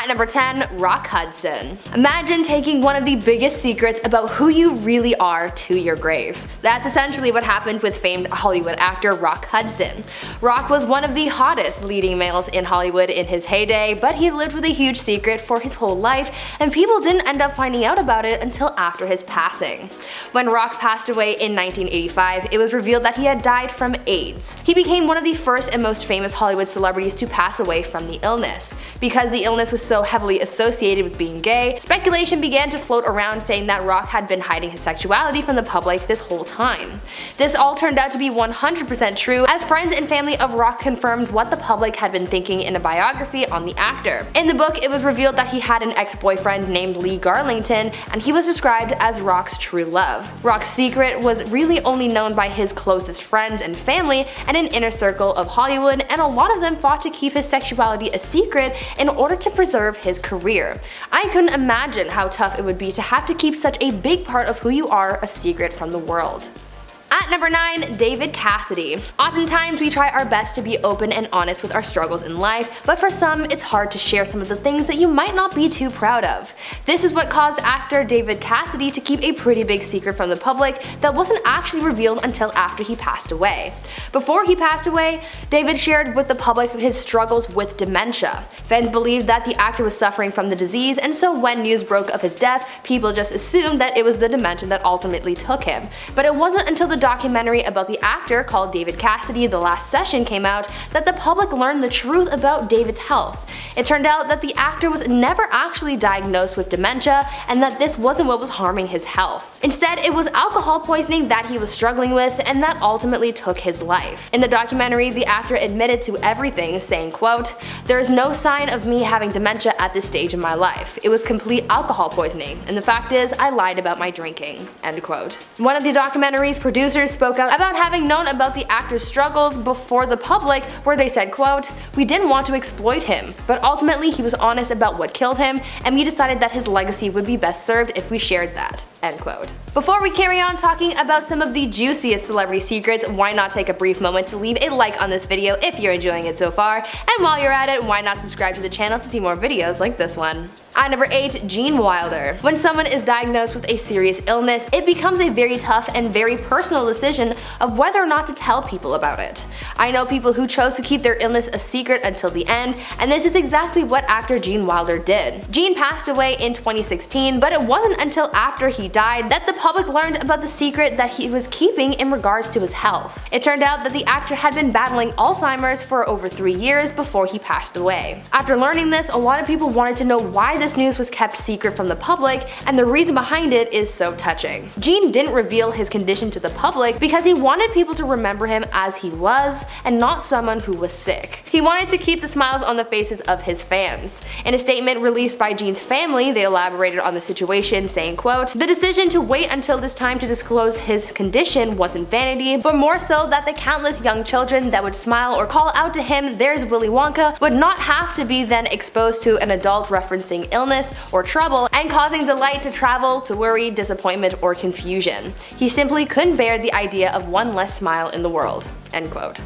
number 10, Rock Hudson. Imagine taking one of the biggest secrets about who you really are to your grave. That's essentially what happened with famed Hollywood actor Rock Hudson. Rock was one of the hottest leading males in Hollywood in his heyday, but he lived with a huge secret for his whole life, and people didn't end up finding out about it until after his passing. When Rock passed away in 1985, it was revealed that he had died from AIDS. He became one of the first and most famous Hollywood celebrities to pass away from the illness. Because the illness was so heavily associated with being gay, speculation began to float around saying that Rock had been hiding his sexuality from the public this whole time. This all turned out to be 100% true, as friends and family of Rock confirmed what the public had been thinking in a biography on the actor. In the book, it was revealed that he had an ex-boyfriend named Lee Garlington, and he was described as Rock's true love. Rock's secret was really only known by his closest friends and family and an inner circle of Hollywood, and a lot of them fought to keep his sexuality a secret in order to preserve his career. I couldn't imagine how tough it would be to have to keep such a big part of who you are a secret from the world. At number 9, David Cassidy. Oftentimes we try our best to be open and honest with our struggles in life, but for some it's hard to share some of the things that you might not be too proud of. This is what caused actor David Cassidy to keep a pretty big secret from the public that wasn't actually revealed until after he passed away. Before he passed away, David shared with the public his struggles with dementia. Fans believed that the actor was suffering from the disease, and so when news broke of his death, people just assumed that it was the dementia that ultimately took him. But it wasn't until the documentary about the actor called David Cassidy, The Last Session, came out that the public learned the truth about David's health. It turned out that the actor was never actually diagnosed with dementia, and that this wasn't what was harming his health. Instead, it was alcohol poisoning that he was struggling with, and that ultimately took his life. In the documentary, the actor admitted to everything, saying, quote, "There is no sign of me having dementia at this stage in my life. It was complete alcohol poisoning, and the fact is, I lied about my drinking." End quote. One of the documentary's producers spoke out about having known about the actor's struggles before the public, where they said, quote, "We didn't want to exploit him, but ultimately he was honest about what killed him, and we decided that his legacy would be best served if we shared that." End quote. Before we carry on talking about some of the juiciest celebrity secrets, why not take a brief moment to leave a like on this video if you're enjoying it so far, and while you're at it, why not subscribe to the channel to see more videos like this one. At number 8, Gene Wilder. When someone is diagnosed with a serious illness, it becomes a very tough and very personal decision of whether or not to tell people about it. I know people who chose to keep their illness a secret until the end, and this is exactly what actor Gene Wilder did. Gene passed away in 2016, but it wasn't until after he died that the public learned about the secret that he was keeping in regards to his health. It turned out that the actor had been battling Alzheimer's for over 3 years before he passed away. After learning this, a lot of people wanted to know why this news was kept secret from the public, and the reason behind it is so touching. Gene didn't reveal his condition to the public because he wanted people to remember him as he was, and not someone who was sick. He wanted to keep the smiles on the faces of his fans. In a statement released by Gene's family, they elaborated on the situation, saying, quote, "The decision to wait until this time to disclose his condition wasn't vanity, but more so that the countless young children that would smile or call out to him, 'There's Willy Wonka,' would not have to be then exposed to an adult referencing illness or trouble and causing delight to travel to worry, disappointment, or confusion. He simply couldn't bear the idea of one less smile in the world." End quote.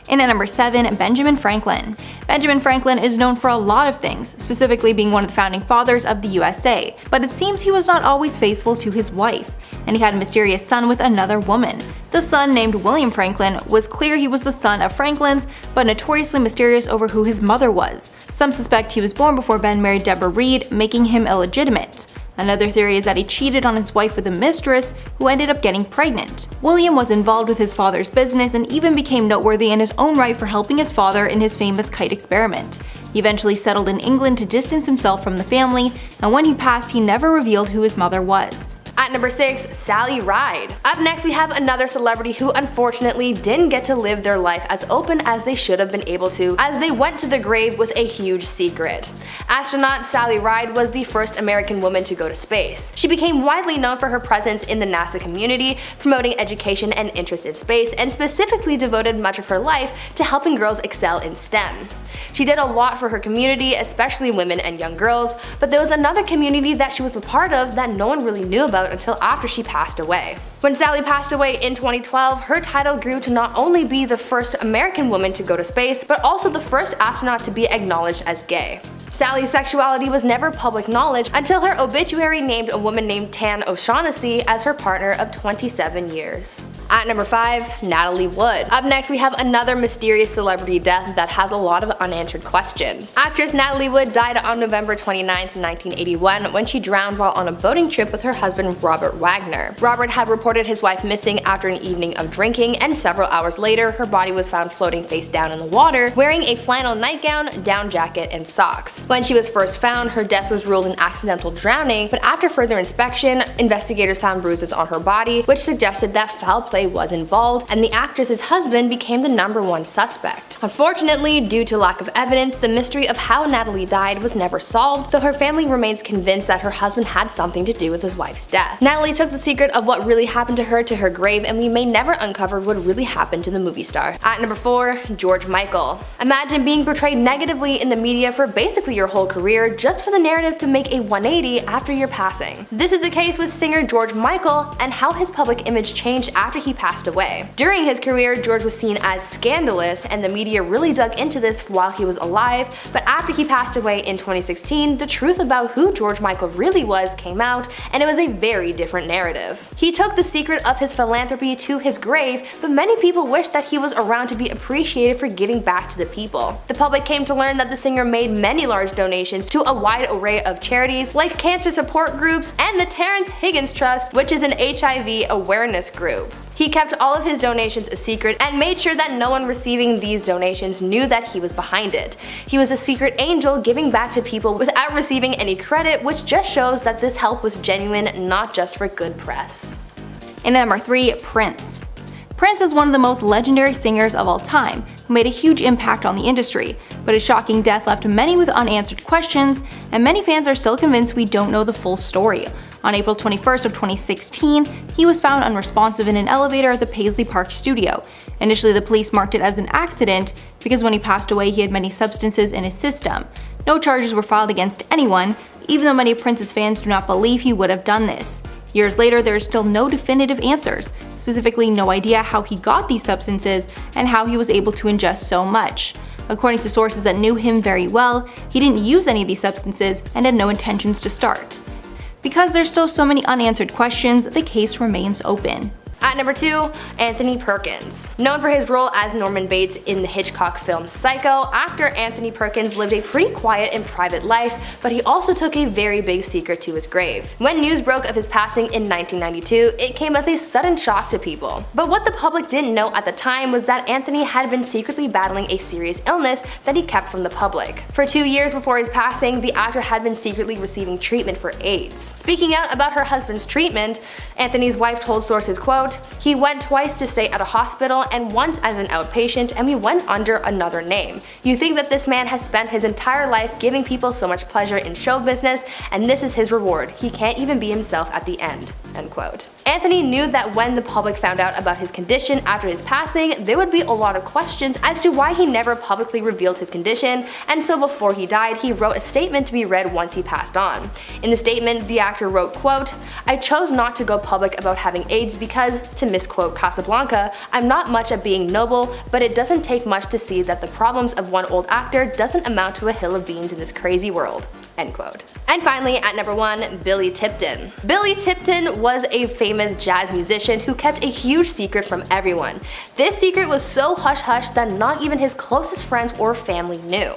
And at number 7, Benjamin Franklin. Benjamin Franklin is known for a lot of things, specifically being one of the founding fathers of the USA, but it seems he was not always faithful to his wife, and he had a mysterious son with another woman. The son, named William Franklin, was clear he was the son of Franklins, but notoriously mysterious over who his mother was. Some suspect he was born before Ben married Deborah Reed, making him illegitimate. Another theory is that he cheated on his wife with a mistress who ended up getting pregnant. William was involved with his father's business and even became noteworthy in his own right for helping his father in his famous kite experiment. He eventually settled in England to distance himself from the family, and when he passed, he never revealed who his mother was. At number 6, Sally Ride. Up next, we have another celebrity who unfortunately didn't get to live their life as open as they should have been able to, as they went to the grave with a huge secret. Astronaut Sally Ride was the first American woman to go to space. She became widely known for her presence in the NASA community, promoting education and interest in space, and specifically devoted much of her life to helping girls excel in STEM. She did a lot for her community, especially women and young girls, but there was another community that she was a part of that no one really knew about until after she passed away. When Sally passed away in 2012, her title grew to not only be the first American woman to go to space, but also the first astronaut to be acknowledged as gay. Sally's sexuality was never public knowledge until her obituary named a woman named Tan O'Shaughnessy as her partner of 27 years. At number 5, Natalie Wood. Up next we have another mysterious celebrity death that has a lot of unanswered questions. Actress Natalie Wood died on November 29, 1981 when she drowned while on a boating trip with her husband Robert Wagner. Robert had reported his wife missing after an evening of drinking, and several hours later her body was found floating face down in the water, wearing a flannel nightgown, down jacket, and socks. When she was first found, her death was ruled an accidental drowning, but after further inspection, investigators found bruises on her body, which suggested that foul play was involved, and the actress's husband became the #1 suspect. Unfortunately, due to lack of evidence, the mystery of how Natalie died was never solved, though her family remains convinced that her husband had something to do with his wife's death. Natalie took the secret of what really happened to her grave, and we may never uncover what really happened to the movie star. At number 4, George Michael. Imagine being portrayed negatively in the media for basically your whole career just for the narrative to make a 180 after your passing. This is the case with singer George Michael and how his public image changed after he passed away. During his career, George was seen as scandalous, and the media really dug into this while he was alive, but after he passed away in 2016, the truth about who George Michael really was came out, and it was a very different narrative. He took the secret of his philanthropy to his grave, but many people wish that he was around to be appreciated for giving back to the people. The public came to learn that the singer made many large donations to a wide array of charities like cancer support groups and the Terrence Higgins Trust, which is an HIV awareness group. He kept all of his donations a secret and made sure that no one receiving these donations knew that he was behind it. He was a secret angel giving back to people without receiving any credit, which just shows that this help was genuine, not just for good press. And at number 3, Prince. Prince is one of the most legendary singers of all time, who made a huge impact on the industry, but his shocking death left many with unanswered questions, and many fans are still convinced we don't know the full story. On April 21st of 2016, he was found unresponsive in an elevator at the Paisley Park studio. Initially, the police marked it as an accident because when he passed away he had many substances in his system. No charges were filed against anyone, even though many of Prince's fans do not believe he would have done this. Years later, there is still no definitive answers, specifically no idea how he got these substances and how he was able to ingest so much. According to sources that knew him very well, he didn't use any of these substances and had no intentions to start. Because there's still so many unanswered questions, the case remains open. At number 2, Anthony Perkins. Known for his role as Norman Bates in the Hitchcock film Psycho, actor Anthony Perkins lived a pretty quiet and private life, but he also took a very big secret to his grave. When news broke of his passing in 1992, it came as a sudden shock to people. But what the public didn't know at the time was that Anthony had been secretly battling a serious illness that he kept from the public. For 2 years before his passing, the actor had been secretly receiving treatment for AIDS. Speaking out about her husband's treatment, Anthony's wife told sources, quote, "He went twice to stay at a hospital and once as an outpatient, and we went under another name. You think that this man has spent his entire life giving people so much pleasure in show business, and this is his reward. He can't even be himself at the end." End quote. Anthony knew that when the public found out about his condition after his passing, there would be a lot of questions as to why he never publicly revealed his condition, and so before he died, he wrote a statement to be read once he passed on. In the statement, the actor wrote, quote, "I chose not to go public about having AIDS because, to misquote Casablanca, I'm not much at being noble, but it doesn't take much to see that the problems of one old actor doesn't amount to a hill of beans in this crazy world." End quote. And finally, at number 1, Billy Tipton. Billy Tipton was a famous jazz musician who kept a huge secret from everyone. This secret was so hush-hush that not even his closest friends or family knew.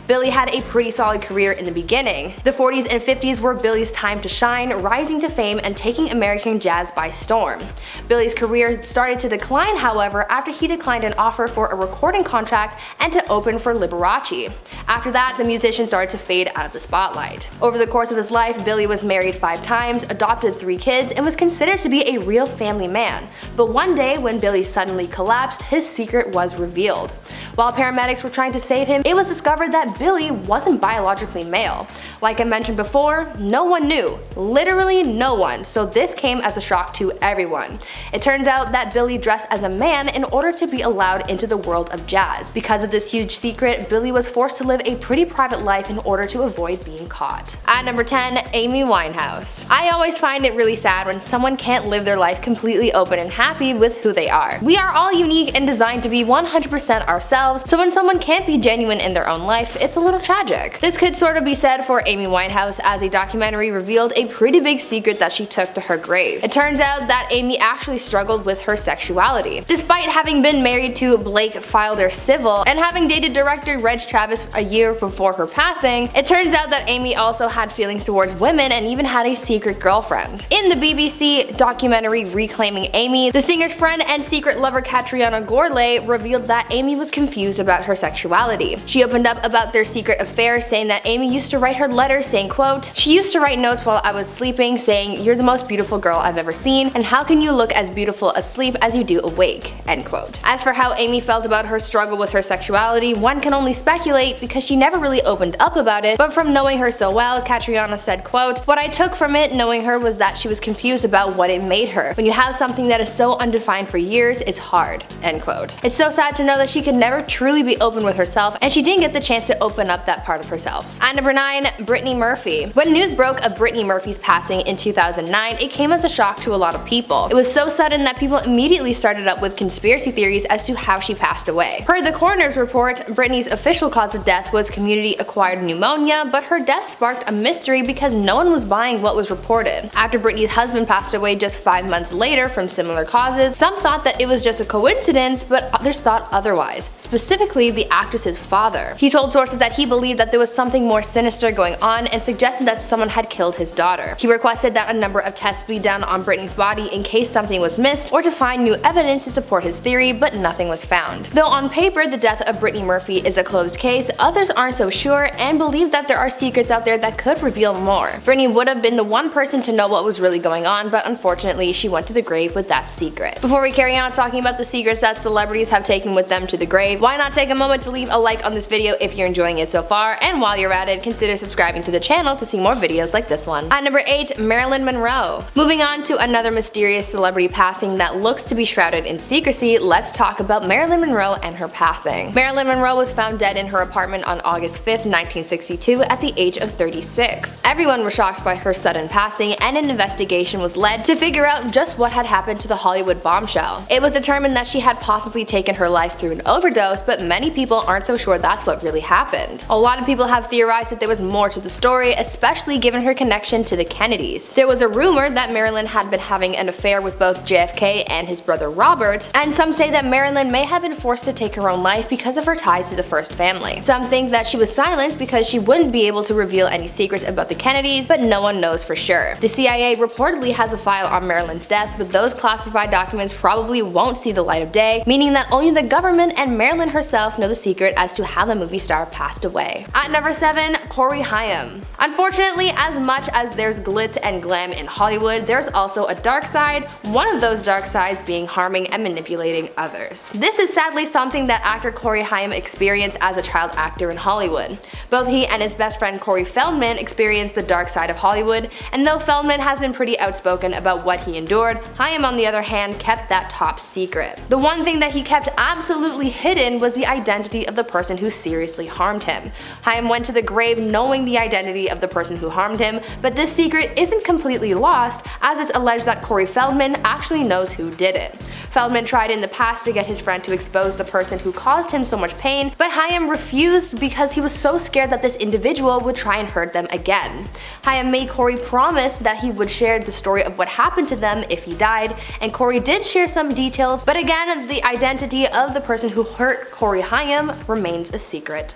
Billy had a pretty solid career in the beginning. The 40s and 50s were Billy's time to shine, rising to fame and taking American jazz by storm. Billy's career started to decline, however, after he declined an offer for a recording contract and to open for Liberace. After that, the musician started to fade out of the spotlight. Over the course of his life, Billy was married 5 times, adopted 3 kids, and was considered to be a real family man. But one day, when Billy suddenly collapsed, his secret was revealed. While paramedics were trying to save him, it was discovered that Billy wasn't biologically male. Like I mentioned before, no one knew. Literally no one, so this came as a shock to everyone. It turns out that Billy dressed as a man in order to be allowed into the world of jazz. Because of this huge secret, Billy was forced to live a pretty private life in order to avoid being caught. At number 10, Amy Winehouse. I always find it really sad when someone can't can't live their life completely open and happy with who they are. We are all unique and designed to be 100% ourselves, so when someone can't be genuine in their own life, it's a little tragic. This could sort of be said for Amy Winehouse, as a documentary revealed a pretty big secret that she took to her grave. It turns out that Amy actually struggled with her sexuality. Despite having been married to Blake Filder Civil and having dated director Reg Travis a year before her passing, it turns out that Amy also had feelings towards women and even had a secret girlfriend. In the BBC documentary Reclaiming Amy, the singer's friend and secret lover Catriona Gourlay revealed that Amy was confused about her sexuality. She opened up about their secret affair, saying that Amy used to write her letters saying, quote, "She used to write notes while I was sleeping saying, 'You're the most beautiful girl I've ever seen, and how can you look as beautiful asleep as you do awake?'" End quote. As for how Amy felt about her struggle with her sexuality, one can only speculate because she never really opened up about it, but from knowing her so well, Catriona said, quote, "What I took from it knowing her was that she was confused about what it made her. When you have something that is so undefined for years, it's hard." End quote. It's so sad to know that she could never truly be open with herself, and she didn't get the chance to open up that part of herself. At number 9, Brittany Murphy. When news broke of Brittany Murphy's passing in 2009, it came as a shock to a lot of people. It was so sudden that people immediately started up with conspiracy theories as to how she passed away. Per the coroner's report, Brittany's official cause of death was community-acquired pneumonia, but her death sparked a mystery because no one was buying what was reported. After Brittany's husband passed away just 5 months later from similar causes, some thought that it was just a coincidence, but others thought otherwise, specifically the actress's father. He told sources that he believed that there was something more sinister going on and suggested that someone had killed his daughter. He requested that a number of tests be done on Brittany's body in case something was missed or to find new evidence to support his theory, but nothing was found. Though on paper the death of Brittany Murphy is a closed case, others aren't so sure and believe that there are secrets out there that could reveal more. Brittany would have been the one person to know what was really going on, but unfortunately she went to the grave with that secret. Before we carry on talking about the secrets that celebrities have taken with them to the grave, why not take a moment to leave a like on this video if you're enjoying it so far, and while you're at it, consider subscribing to the channel to see more videos like this one. At number 8, Marilyn Monroe. Moving on to another mysterious celebrity passing that looks to be shrouded in secrecy, let's talk about Marilyn Monroe and her passing. Marilyn Monroe was found dead in her apartment on August 5th, 1962 at the age of 36. Everyone was shocked by her sudden passing, and an investigation was led to figure out just what had happened to the Hollywood bombshell. It was determined that she had possibly taken her life through an overdose, but many people aren't so sure that's what really happened. A lot of people have theorized that there was more to the story, especially given her connection to the Kennedys. There was a rumor that Marilyn had been having an affair with both JFK and his brother Robert, and some say that Marilyn may have been forced to take her own life because of her ties to the first family. Some think that she was silenced because she wouldn't be able to reveal any secrets about the Kennedys, but no one knows for sure. The CIA reportedly has a file on Marilyn's death, but those classified documents probably won't see the light of day, meaning that only the government and Marilyn herself know the secret as to how the movie star passed away. At number 7, Corey Haim. Unfortunately, as much as there's glitz and glam in Hollywood, there's also a dark side, one of those dark sides being harming and manipulating others. This is sadly something that actor Corey Haim experienced as a child actor in Hollywood. Both he and his best friend Corey Feldman experienced the dark side of Hollywood, and though Feldman has been pretty outspoken about what he endured, Haim on the other hand kept that top secret. The one thing that he kept absolutely hidden was the identity of the person who seriously harmed him. Haim went to the grave knowing the identity of the person who harmed him, but this secret isn't completely lost, as it's alleged that Corey Feldman actually knows who did it. Feldman tried in the past to get his friend to expose the person who caused him so much pain, but Haim refused because he was so scared that this individual would try and hurt them again. Haim made Corey promise that he would share the story of what happened to them if he died, and Corey did share some details, but again, the identity of the person who hurt Corey Haim remains a secret.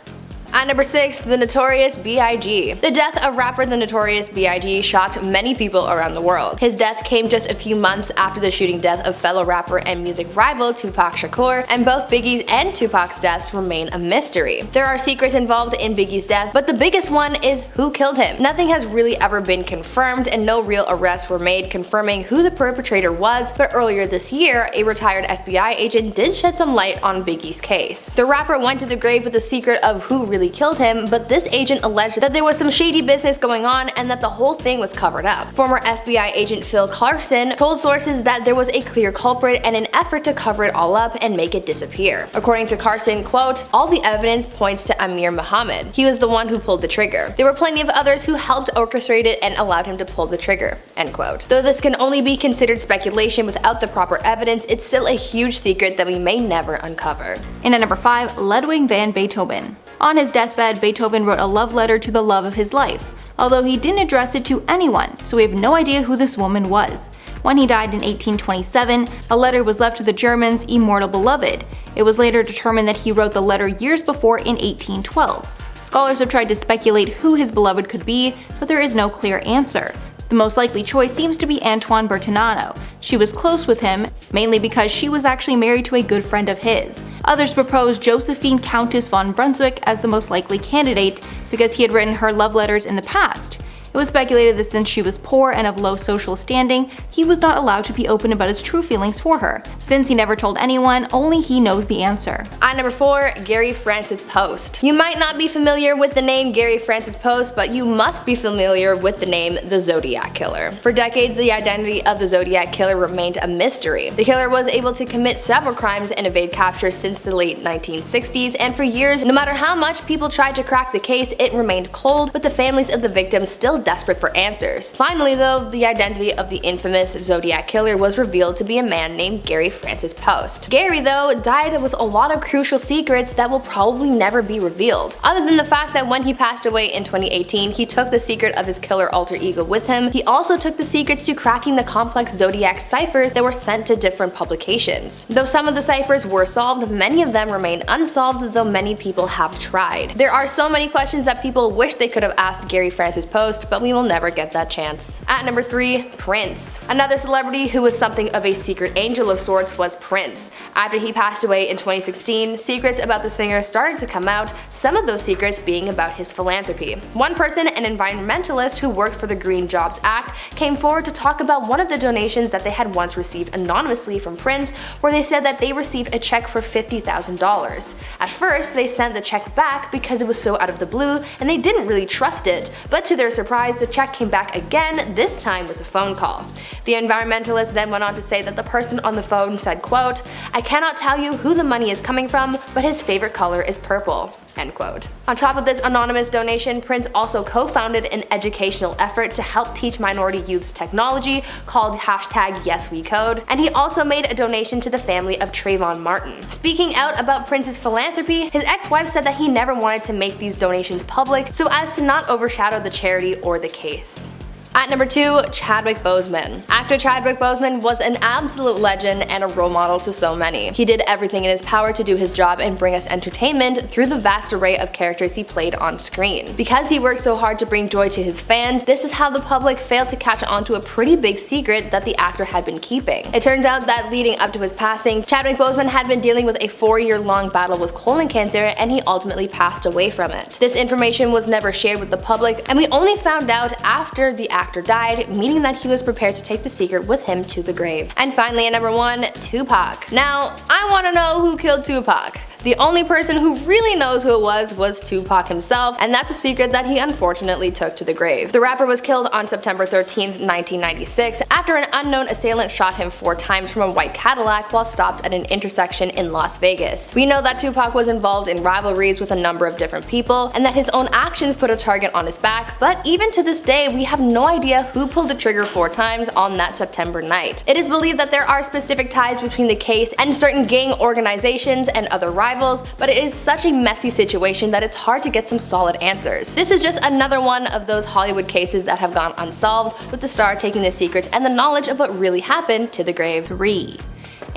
At number 6, the Notorious B.I.G. The death of rapper The Notorious B.I.G. shocked many people around the world. His death came just a few months after the shooting death of fellow rapper and music rival Tupac Shakur, and both Biggie's and Tupac's deaths remain a mystery. There are secrets involved in Biggie's death, but the biggest one is who killed him. Nothing has really ever been confirmed, and no real arrests were made confirming who the perpetrator was, but earlier this year, a retired FBI agent did shed some light on Biggie's case. The rapper went to the grave with the secret of who really really killed him, but this agent alleged that there was some shady business going on and that the whole thing was covered up. Former FBI agent Phil Carson told sources that there was a clear culprit and an effort to cover it all up and make it disappear. According to Carson, quote, "All the evidence points to Amir Muhammad. He was the one who pulled the trigger. There were plenty of others who helped orchestrate it and allowed him to pull the trigger," end quote. Though this can only be considered speculation without the proper evidence, it's still a huge secret that we may never uncover. And at number 5, Ludwig van Beethoven. On his deathbed, Beethoven wrote a love letter to the love of his life, although he didn't address it to anyone, so we have no idea who this woman was. When he died in 1827, a letter was left to the Germans' immortal beloved. It was later determined that he wrote the letter years before in 1812. Scholars have tried to speculate who his beloved could be, but there is no clear answer. The most likely choice seems to be Antoine Bertinato. She was close with him, mainly because she was actually married to a good friend of his. Others proposed Josephine Countess von Brunswick as the most likely candidate because he had written her love letters in the past. It was speculated that since she was poor and of low social standing, he was not allowed to be open about his true feelings for her. Since he never told anyone, only he knows the answer. At number 4, Gary Francis Post. You might not be familiar with the name Gary Francis Post, but you must be familiar with the name the Zodiac Killer. For decades, the identity of the Zodiac Killer remained a mystery. The killer was able to commit several crimes and evade capture since the late 1960s, and for years, no matter how much people tried to crack the case, it remained cold, with the families of the victims still desperate for answers. Finally though, the identity of the infamous Zodiac Killer was revealed to be a man named Gary Francis Post. Gary though died with a lot of crucial secrets that will probably never be revealed. Other than the fact that when he passed away in 2018, he took the secret of his killer alter ego with him, he also took the secrets to cracking the complex Zodiac ciphers that were sent to different publications. Though some of the ciphers were solved, many of them remain unsolved, though many people have tried. There are so many questions that people wish they could have asked Gary Francis Post, but we will never get that chance. At number 3, Prince. Another celebrity who was something of a secret angel of sorts was Prince. After he passed away in 2016, secrets about the singer started to come out, some of those secrets being about his philanthropy. One person, an environmentalist who worked for the Green Jobs Act, came forward to talk about one of the donations that they had once received anonymously from Prince, where they said that they received a check for $50,000. At first, they sent the check back because it was so out of the blue and they didn't really trust it, but to their surprise, the check came back again, this time with a phone call. The environmentalist then went on to say that the person on the phone said, quote, "I cannot tell you who the money is coming from, but his favorite color is purple," end quote. On top of this anonymous donation, Prince also co-founded an educational effort to help teach minority youths technology called #YesWeCode, and he also made a donation to the family of Trayvon Martin. Speaking out about Prince's philanthropy, his ex-wife said that he never wanted to make these donations public so as to not overshadow the charity or the case. At number 2, Chadwick Boseman. Actor Chadwick Boseman was an absolute legend and a role model to so many. He did everything in his power to do his job and bring us entertainment through the vast array of characters he played on screen. Because he worked so hard to bring joy to his fans, this is how the public failed to catch on to a pretty big secret that the actor had been keeping. It turns out that leading up to his passing, Chadwick Boseman had been dealing with a 4-year-long battle with colon cancer and he ultimately passed away from it. This information was never shared with the public and we only found out after the actor died, meaning that he was prepared to take the secret with him to the grave. And finally at number 1, Tupac. Now, I want to know who killed Tupac. The only person who really knows who it was Tupac himself, and that's a secret that he unfortunately took to the grave. The rapper was killed on September 13th, 1996, after an unknown assailant shot him 4 times from a white Cadillac while stopped at an intersection in Las Vegas. We know that Tupac was involved in rivalries with a number of different people, and that his own actions put a target on his back, but even to this day, we have no idea who pulled the trigger 4 times on that September night. It is believed that there are specific ties between the case and certain gang organizations and other rivals, but it is such a messy situation that it's hard to get some solid answers. This is just another one of those Hollywood cases that have gone unsolved, with the star taking the secrets and the knowledge of what really happened to the grave. 3.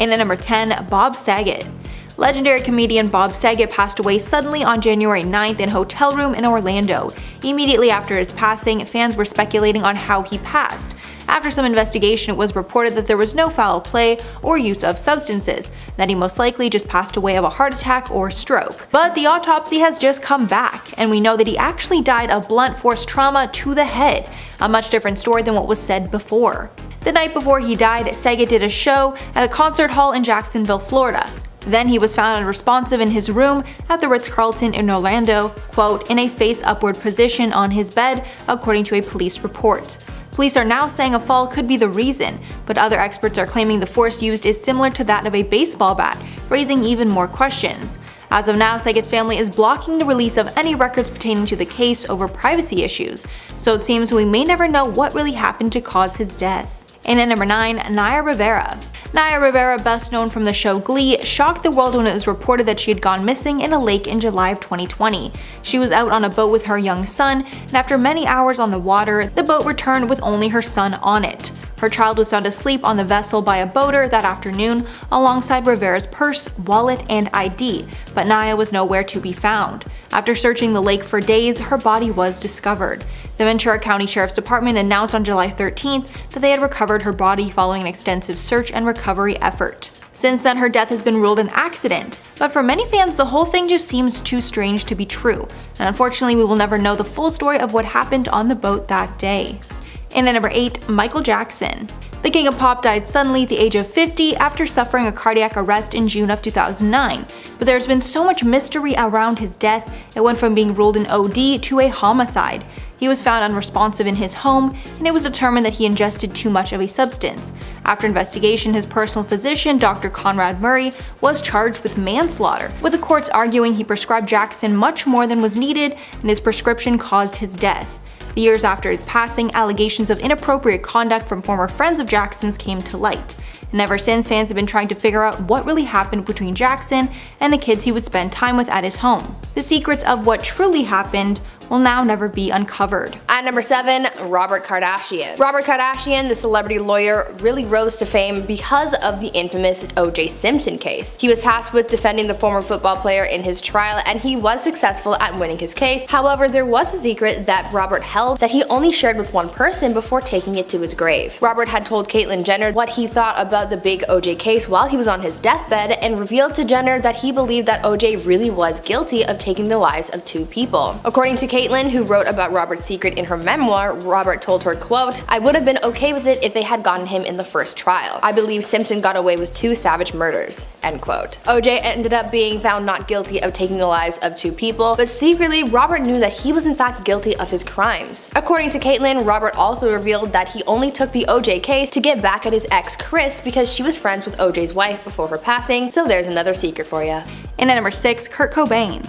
And at number 10, Bob Saget. Legendary comedian Bob Saget passed away suddenly on January 9th in a hotel room in Orlando. Immediately after his passing, fans were speculating on how he passed. After some investigation, it was reported that there was no foul play or use of substances, that he most likely just passed away of a heart attack or stroke. But the autopsy has just come back, and we know that he actually died of blunt force trauma to the head, a much different story than what was said before. The night before he died, Saget did a show at a concert hall in Jacksonville, Florida. Then he was found unresponsive in his room at the Ritz-Carlton in Orlando, quote, in a face-upward position on his bed, according to a police report. Police are now saying a fall could be the reason, but other experts are claiming the force used is similar to that of a baseball bat, raising even more questions. As of now, Saget's family is blocking the release of any records pertaining to the case over privacy issues, so it seems we may never know what really happened to cause his death. And at number 9, Naya Rivera. Naya Rivera, best known from the show Glee, shocked the world when it was reported that she had gone missing in a lake in July of 2020. She was out on a boat with her young son, and after many hours on the water, the boat returned with only her son on it. Her child was found asleep on the vessel by a boater that afternoon, alongside Rivera's purse, wallet, and ID, but Naya was nowhere to be found. After searching the lake for days, her body was discovered. The Ventura County Sheriff's Department announced on July 13th that they had recovered her body following an extensive search and recovery effort. Since then, her death has been ruled an accident, but for many fans, the whole thing just seems too strange to be true, and unfortunately we will never know the full story of what happened on the boat that day. And at number 8, Michael Jackson. The king of pop died suddenly at the age of 50 after suffering a cardiac arrest in June of 2009, but there's been so much mystery around his death, it went from being ruled an OD to a homicide. He was found unresponsive in his home, and it was determined that he ingested too much of a substance. After investigation, his personal physician, Dr. Conrad Murray, was charged with manslaughter, with the courts arguing he prescribed Jackson much more than was needed, and his prescription caused his death. The years after his passing, allegations of inappropriate conduct from former friends of Jackson's came to light. And ever since, fans have been trying to figure out what really happened between Jackson and the kids he would spend time with at his home. The secrets of what truly happened will now never be uncovered. At number 7, Robert Kardashian. Robert Kardashian, the celebrity lawyer, really rose to fame because of the infamous O.J. Simpson case. He was tasked with defending the former football player in his trial, and he was successful at winning his case. However, there was a secret that Robert held that he only shared with one person before taking it to his grave. Robert had told Caitlyn Jenner what he thought about the big O.J. case while he was on his deathbed, and revealed to Jenner that he believed that O.J. really was guilty of taking the lives of 2 people. According to Caitlyn, who wrote about Robert's secret in her memoir, Robert told her, quote, "I would have been okay with it if they had gotten him in the first trial. I believe Simpson got away with 2 savage murders," end quote. OJ ended up being found not guilty of taking the lives of 2 people, but secretly, Robert knew that he was in fact guilty of his crimes. According to Caitlyn, Robert also revealed that he only took the OJ case to get back at his ex Chris because she was friends with OJ's wife before her passing, so there's another secret for ya. And at number 6, Kurt Cobain.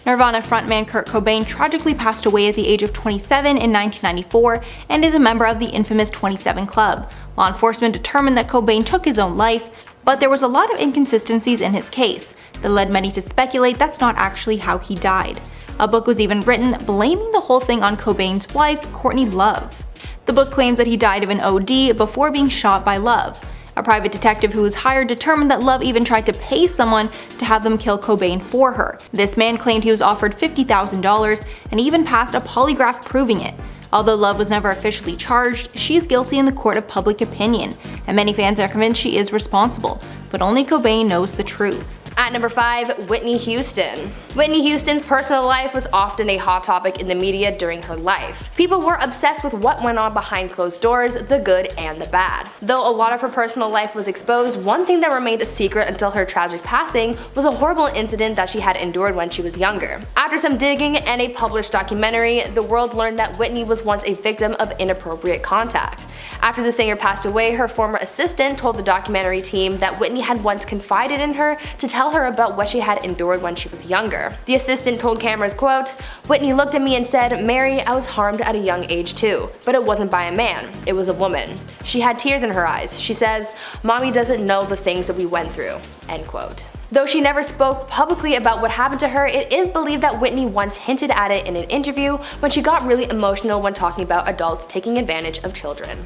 Nirvana frontman Kurt Cobain tragically passed away at the age of 27 in 1994 and is a member of the infamous 27 Club. Law enforcement determined that Cobain took his own life, but there was a lot of inconsistencies in his case that led many to speculate that's not actually how he died. A book was even written blaming the whole thing on Cobain's wife, Courtney Love. The book claims that he died of an OD before being shot by Love. A private detective who was hired determined that Love even tried to pay someone to have them kill Cobain for her. This man claimed he was offered $50,000 and even passed a polygraph proving it. Although Love was never officially charged, she is guilty in the court of public opinion, and many fans are convinced she is responsible, but only Cobain knows the truth. At number 5, Whitney Houston. Whitney Houston's personal life was often a hot topic in the media during her life. People were obsessed with what went on behind closed doors, the good and the bad. Though a lot of her personal life was exposed, one thing that remained a secret until her tragic passing was a horrible incident that she had endured when she was younger. After some digging and a published documentary, the world learned that Whitney was once a victim of inappropriate contact. After the singer passed away, her former assistant told the documentary team that Whitney had once confided in her to tell her about what she had endured when she was younger. The assistant told cameras, quote, "Whitney looked at me and said, 'Mary, I was harmed at a young age too, but it wasn't by a man, it was a woman. She had tears in her eyes. She says, Mommy doesn't know the things that we went through,' end quote." Though she never spoke publicly about what happened to her, it is believed that Whitney once hinted at it in an interview when she got really emotional when talking about adults taking advantage of children.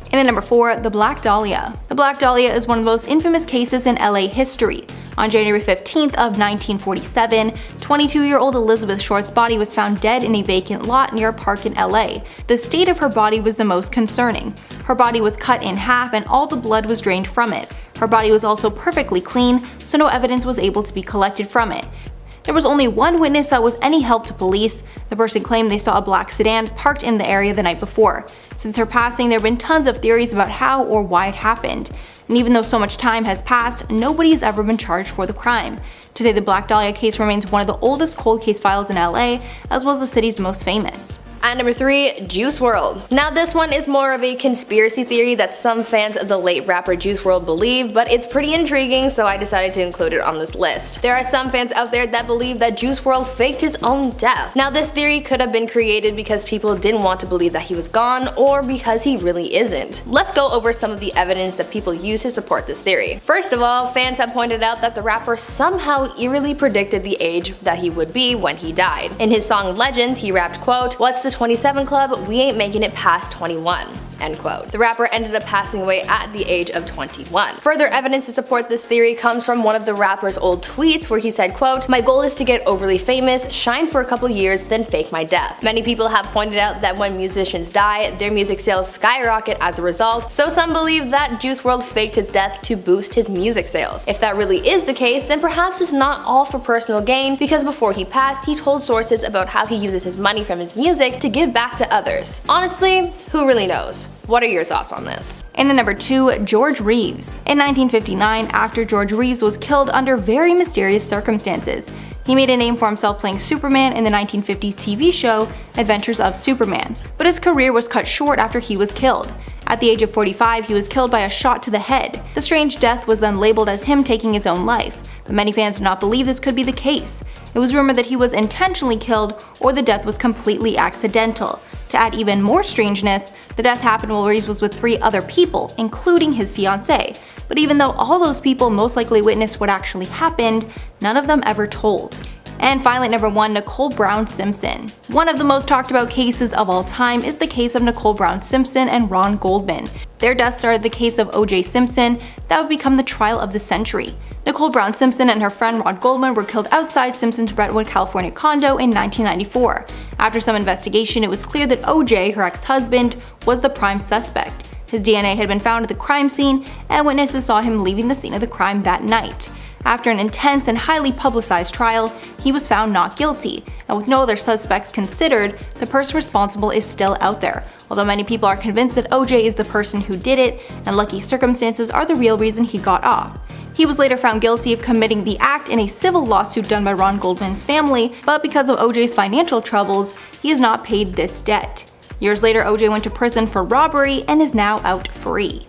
And at number 4, the Black Dahlia. The Black Dahlia is one of the most infamous cases in LA history. On January 15th of 1947, 22-year-old Elizabeth Short's body was found dead in a vacant lot near a park in LA. The state of her body was the most concerning. Her body was cut in half and all the blood was drained from it. Her body was also perfectly clean, so no evidence was able to be collected from it. There was only one witness that was any help to police. The person claimed they saw a black sedan parked in the area the night before. Since her passing, there have been tons of theories about how or why it happened. And even though so much time has passed, nobody has ever been charged for the crime. Today, the Black Dahlia case remains one of the oldest cold case files in LA, as well as the city's most famous. At number 3, Juice WRLD. Now this one is more of a conspiracy theory that some fans of the late rapper Juice WRLD believe, but it's pretty intriguing, so I decided to include it on this list. There are some fans out there that believe that Juice WRLD faked his own death. Now this theory could have been created because people didn't want to believe that he was gone, or because he really isn't. Let's go over some of the evidence that people use to support this theory. First of all, fans have pointed out that the rapper somehow eerily predicted the age that he would be when he died. In his song Legends, he rapped, quote, "What's the 27 Club? We ain't making it past 21." End quote. The rapper ended up passing away at the age of 21. Further evidence to support this theory comes from one of the rapper's old tweets where he said, quote, "My goal is to get overly famous, shine for a couple years, then fake my death." Many people have pointed out that when musicians die, their music sales skyrocket as a result, so some believe that Juice WRLD faked his death to boost his music sales. If that really is the case, then perhaps it's not all for personal gain, because before he passed, he told sources about how he uses his money from his music to give back to others. Honestly, who really knows? What are your thoughts on this? And at number 2, George Reeves. In 1959, actor George Reeves was killed under very mysterious circumstances. He made a name for himself playing Superman in the 1950s TV show Adventures of Superman, but his career was cut short after he was killed. At the age of 45, he was killed by a shot to the head. The strange death was then labeled as him taking his own life, but many fans do not believe this could be the case. It was rumored that he was intentionally killed or the death was completely accidental. To add even more strangeness, the death happened while Reeves was with 3 other people, including his fiancée. But even though all those people most likely witnessed what actually happened, none of them ever told. And finally, at number 1, Nicole Brown Simpson. One of the most talked about cases of all time is the case of Nicole Brown Simpson and Ron Goldman. Their death started the case of O.J. Simpson that would become the trial of the century. Nicole Brown Simpson and her friend Ron Goldman were killed outside Simpson's Brentwood, California condo in 1994. After some investigation, it was clear that O.J., her ex-husband, was the prime suspect. His DNA had been found at the crime scene, and witnesses saw him leaving the scene of the crime that night. After an intense and highly publicized trial, he was found not guilty, and with no other suspects considered, the person responsible is still out there. Although many people are convinced that O.J. is the person who did it, and lucky circumstances are the real reason he got off. He was later found guilty of committing the act in a civil lawsuit done by Ron Goldman's family, but because of O.J.'s financial troubles, he has not paid this debt. Years later, O.J. went to prison for robbery and is now out free.